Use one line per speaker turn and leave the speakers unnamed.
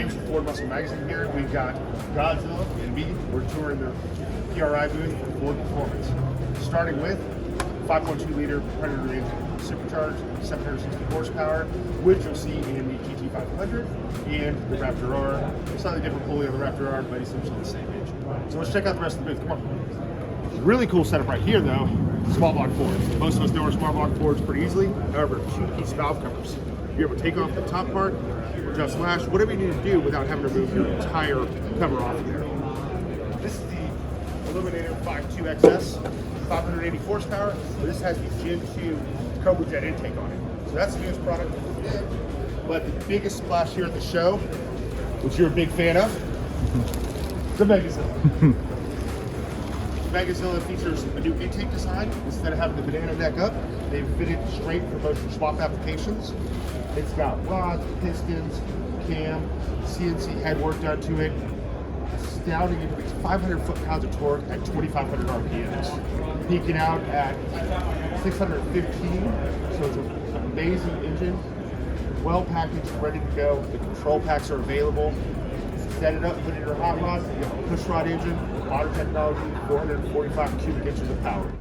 James from Ford Muscle Magazine here. We've got Godzilla and me. We're touring the PRI booth for Ford Performance. Starting with 5.2 liter Predator engine, supercharged, 760 horsepower, which you'll see in the GT500 and the Raptor R. Slightly different pulley on the Raptor R, but essentially the same engine. So let's check out the rest of the booth. Come on. Really cool setup right here, though. Small block Fords. Most of us know our small block Fords pretty easily. However, 2-piece valve covers. You're able to take off the top part, adjust lash, whatever you need to do without having to remove your entire cover off of there. This is the Illuminator 52XS, 580 horsepower. This has the Gen 2 Cobra Jet intake on it. So that's the newest product. But the biggest splash here at the show, which you're a big fan of, the Megazilla. Godzilla features a new intake design. Instead of having the banana neck up, they've fitted straight for motion swap applications. It's got rods, pistons, cam, CNC headwork done to it. Astounding, it makes 500 foot-pounds of torque at 2,500 RPMs, peaking out at 615. So it's an amazing engine, well packaged, ready to go. The control packs are available. Set it up, put it in your hot rod. You have a push rod engine, modern technology, 445 cubic inches of power.